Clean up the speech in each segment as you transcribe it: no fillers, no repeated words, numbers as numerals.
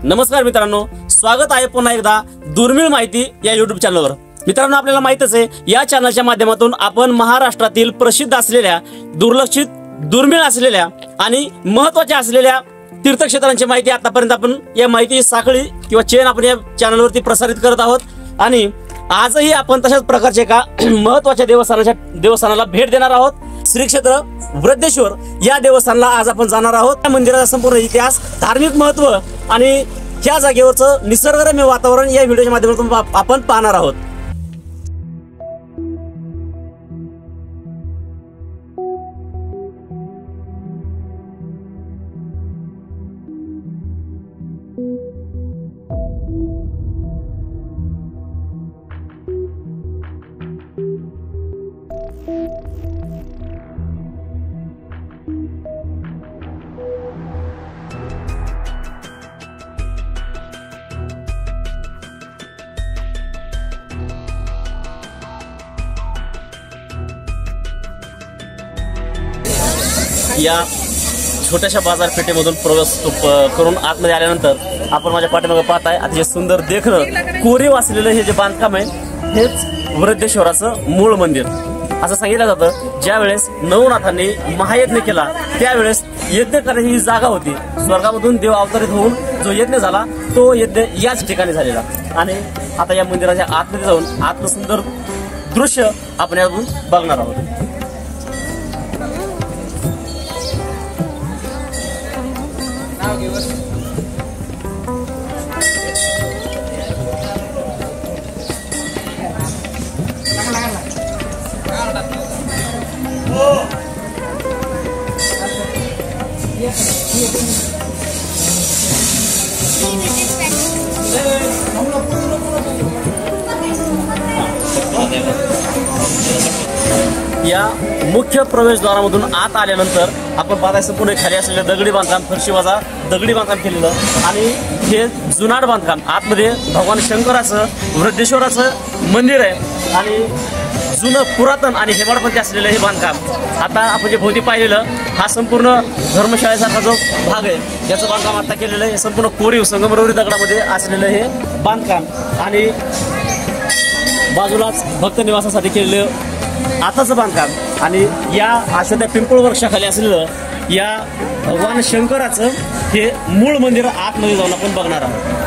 नमस्कार मित्रांनो, स्वागत आहे पुन्हा एकदा दुर्मिळ माहिती या YouTube चॅनलवर। मित्रांनो, आपल्याला माहितच आहे या चॅनलच्या माध्यमातून आपण महाराष्ट्रातील प्रसिद्ध असलेल्या, दुर्लक्षित, दुर्मिळ असलेल्या आणि महत्त्वाच्या असलेल्या तीर्थक्षेत्रांची माहिती आतापर्यंत आपण या माहिती साखळी किंवा चेन आपण या चॅनलवरती प्रसारित करत आहोत। आणि आजही आपण तशाच प्रकारचे एका महत्त्वाच्या देवस्थानाला भेट देणार आहोत। श्री क्षेत्र वृद्धेश्वर या देवस्थानाला आज आपण जाणार आहोत। या मंदिराचा संपूर्ण इतिहास, धार्मिक महत्त्व आणि या जागेवरचं निसर्गरम्य वातावरण या व्हिडिओच्या माध्यमातून आपण पाहणार आहोत। या छोट्याशा बाजारपेठेमधून प्रवेश करून आतमध्ये आल्यानंतर आपण माझ्या पाठीमागे पाहताय अतिशय सुंदर देखणं कोरीव असलेलं हे जे बांधकाम आहे हेच वृद्धेश्वराचं मूळ मंदिर असं सांगितलं जातं। ज्या वेळेस नवनाथांनी महायज्ञ केला त्यावेळेस यज्ञ करण्याची ही जागा होती। स्वर्गामधून देव अवतरित होऊन जो यज्ञ झाला तो यज्ञ याच ठिकाणी झालेला। आणि आता या मंदिराच्या आतमध्ये जाऊन आतलं सुंदर दृश्य आपण यातून बघणार आहोत। या मुख्य प्रवेशद्वारामधून आत आल्यानंतर आपण पाहताय संपूर्ण खाली असलेले दगडी बांधकाम, फरशीवाजा दगडी बांधकाम केलेलं आणि हे जुनाट बांधकाम। आतमध्ये भगवान शंकराचं वृद्धेश्वराचं मंदिर आहे आणि जुनं पुरातन आणि हेमाडपंथी असलेलं हे बांधकाम। आता आपण जे भोवती पाहिलेलं हा संपूर्ण धर्मशाळेसारखा जो भाग आहे याचं बांधकाम आता केलेलं आहे। संपूर्ण कोरीव संगमरवरी दगडामध्ये असलेलं हे बांधकाम आणि बाजूलाच भक्त निवासासाठी केलेलं आताचं बांधकाम आणि या अशा पिंपळ वृक्षाखाली असलेलं या भगवान शंकराचं हे मूळ मंदिर आतमध्ये जाऊन आपण बघणार आहोत।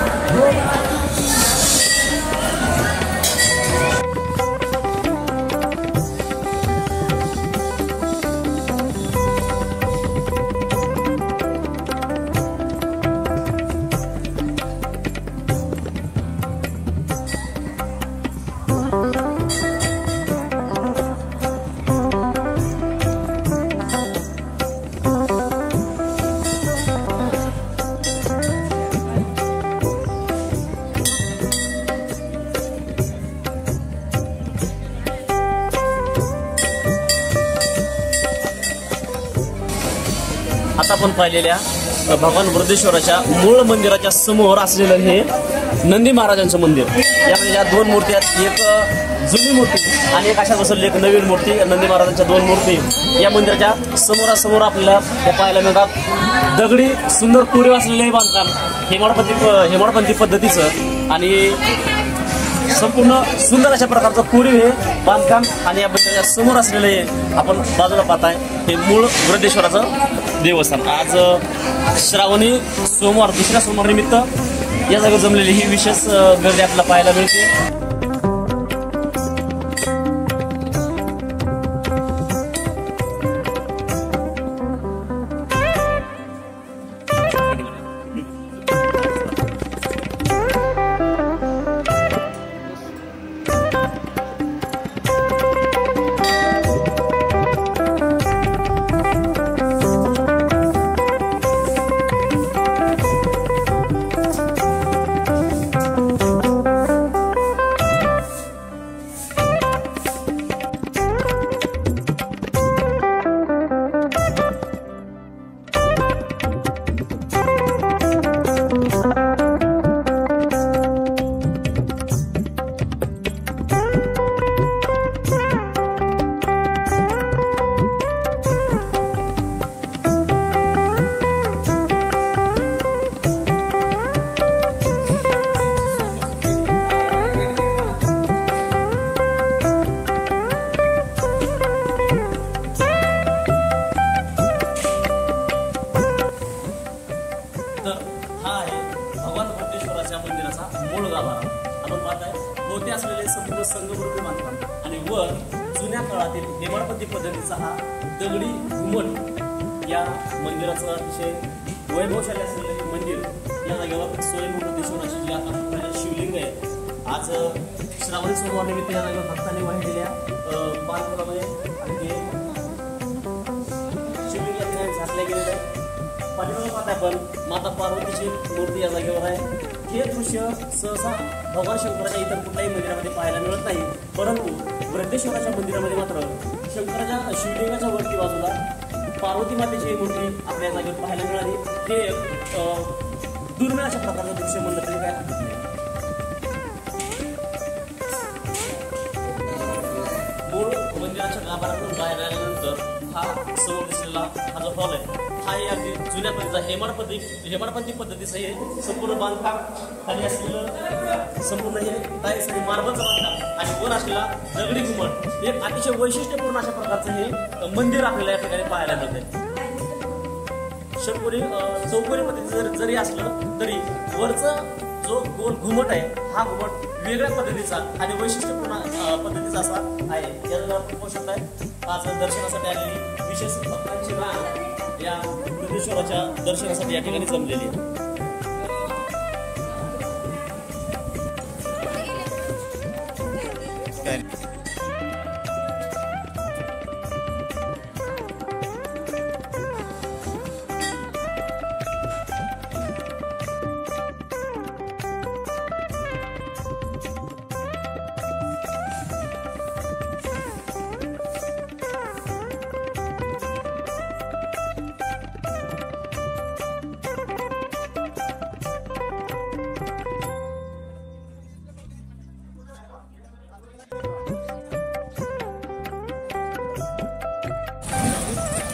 आता आपण पाहिलेल्या भगवान वृद्धेश्वराच्या मूळ मंदिराच्या समोर असलेलं हे नंदी महाराजांचं मंदिर। यामध्ये ज्या दोन मूर्ती आहेत, एक जुनी मूर्ती आणि एक अशा बसवलेली एक नवीन मूर्ती। नंदी महाराजांच्या दोन मूर्ती या मंदिराच्या समोरासमोर आपल्याला पाहायला मिळतात। दगडी सुंदर कोरीव असलेले हे बांधकाम हेमाडपंथी पद्धतीचं आणि संपूर्ण सुंदर अशा प्रकारचं कोरीव हे बांधकाम आणि या मंदिराच्या समोर असलेलं हे आपण बाजूला पाहताय हे मूळ वृद्धेश्वराचं देवस्थान। आज श्रावणी सोमवार, दुसऱ्या सोमवार निमित्त या जागेवर जमलेली ही विशेष गर्दी आपल्याला पाहायला मिळते। हा आहे भगवान बुद्धेश्वराच्या मंदिराचा मूळ गाभारा. आपण पाहताय भोवती असलेले संपूर्ण संगमरूपी बांधकाम आणि वर जुन्या काळातील हेमाडपंथी पद्धतीचा हा दगडी घुमट या मंदिराचं अतिशय वैभवशाली असलेलं हे मंदिर. या जागेवर स्वयंभू बुद्धेश्वराची जी आता शिवलिंग आहे. आज श्रावणी सोमवारनिमित्त या जागेवर भक्तांनी वाहिलेल्या पालखुलामध्ये आणि ते शिवलिंग या ठिकाणी झाकल्या गेलेलं आहे. पाठीमागे पाहताय आपण माता पार्वतीची मूर्ती या जागेवर आहे. हे दृश्य सहसा भगवान शंकराच्या इतर कुठल्याही मंदिरामध्ये पाहायला मिळत नाही, परंतु वृद्धेश्वराच्या मंदिरामध्ये मात्र शंकराच्या शिवलिंगाच्या वरती बाजूला पार्वती मातेची मूर्ती आपल्या जागेवर पाहायला मिळाली. हे दुर्मिळ अशा प्रकारचं दृश्य म्हणलं तरी काय हरकत नाही. मूळ मंदिराच्या गाभाऱ्यातून बाहेर आल्यानंतर हा समोर दिसलेला हा जो हॉल आहे हा अगदी जुन्या पद्धतीचा हेमाडपंथी पद्धतीचं हे संपूर्ण बांधकाम खाली असलेलं संपूर्ण हे टाईल्स आणि मार्बलचं बांधकाम आणि वर असलेला दगडी घुमट हे अतिशय वैशिष्ट्यपूर्ण अशा प्रकारचं हे मंदिर आपल्याला या ठिकाणी पाहायला मिळते. षटकोनी चौकोनी पद्धतीचं जरी असलं तरी वरचं जो गोल घुमट आहे हा घुमट वेगळ्या पद्धतीचा आणि वैशिष्ट्यपूर्ण पद्धतीचा असा आहे. याला आपण पाहू शकताय आज दर्शनासाठी आलेली विशेष भक्तांची रांग या बुद्धेश्वराच्या दर्शनासाठी या ठिकाणी जमलेली आहे.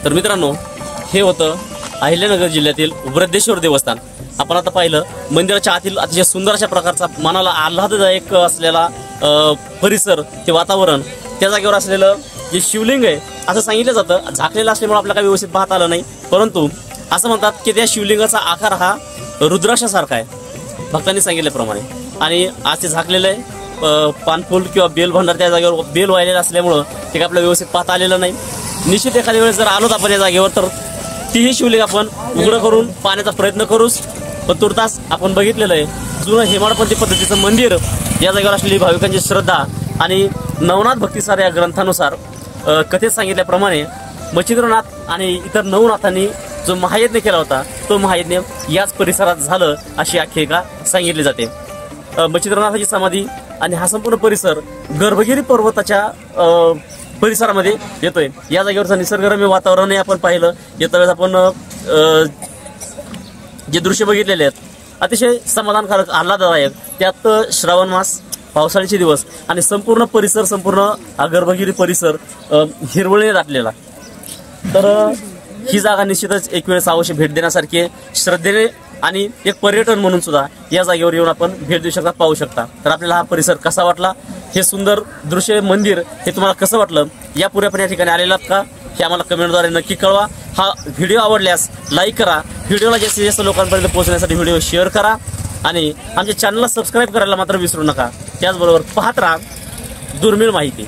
तर मित्रांनो, हे होतं अहिल्यानगर जिल्ह्यातील वृद्धेश्वर देवस्थान. आपण आता पाहिलं मंदिराच्या आतील अतिशय सुंदर अशा प्रकारचा मनाला आल्हाददायक असलेला परिसर, ते वातावरण, त्या जागेवर असलेलं जे शिवलिंग आहे असं सांगितलं जातं. झाकलेलं असल्यामुळे आपल्याला काही व्यवस्थित पाहता आलं नाही, परंतु असं म्हणतात की त्या शिवलिंगाचा आकार हा रुद्राक्षासारखा आहे भक्तांनी सांगितल्याप्रमाणे. आणि आज ते झाकलेलं आहे. पानफुल किंवा बेल भंडार त्या जागेवर बेल वाहिलेलं असल्यामुळं ते काय आपल्याला व्यवस्थित पाहता आलेलं नाही. निश्चित एखाद्या वेळेस जर आलोत आपण या जागेवर तर तीही शिवलिंग आपण उघडं करून पाहण्याचा प्रयत्न करूच. पण तुर्तास आपण बघितलेलं आहे जुनं हेमाडपंथी पद्धतीचं मंदिर. या जागेवर असलेली भाविकांची श्रद्धा आणि नवनाथ भक्तिसार या ग्रंथानुसार कथेत सांगितल्याप्रमाणे मच्छिंद्रनाथ आणि इतर नवनाथांनी जो महायज्ञ केला होता तो महायज्ञ याच परिसरात झालं अशी आख्यायिका सांगितली जाते. मच्छिंद्रनाथाची समाधी आणि हा संपूर्ण परिसर गर्भगिरी पर्वताच्या परिसरामध्ये येतोय. या जागेवरचं निसर्गरम्य वातावरणही आपण पाहिलं. येत्या वेळेस आपण जे दृश्य बघितलेले आहेत अतिशय समाधानकारक, आल्हाददायक. त्यात श्रावण मास, पावसाळ्याचे दिवस आणि संपूर्ण परिसर, संपूर्ण गर्भगिरी परिसर हिरवळीने दाटलेला. तर ही जागा निश्चितच एक वेळेस अवश्य भेट देण्यासारखी आहे. श्रद्धेने आणि एक पर्यटन म्हणून सुद्धा या जागेवर येऊन आपण भेट देऊ शकता, पाहू शकता. तर आपल्याला हा परिसर कसा वाटला, हे सुंदर दृश्य मंदिर हे तुम्हाला कसं वाटलं, या पुऱ्यापणे या ठिकाणी आलेलात का हे आम्हाला कमेंटद्वारे नक्की कळवा. हा व्हिडिओ आवडल्यास लाईक करा, व्हिडिओला जास्तीत जास्त लोकांपर्यंत पोहोचण्यासाठी व्हिडिओ शेअर करा आणि आमच्या चॅनलला सबस्क्राईब करायला मात्र विसरू नका. त्याचबरोबर पाहत राहा दुर्मिळ माहिती.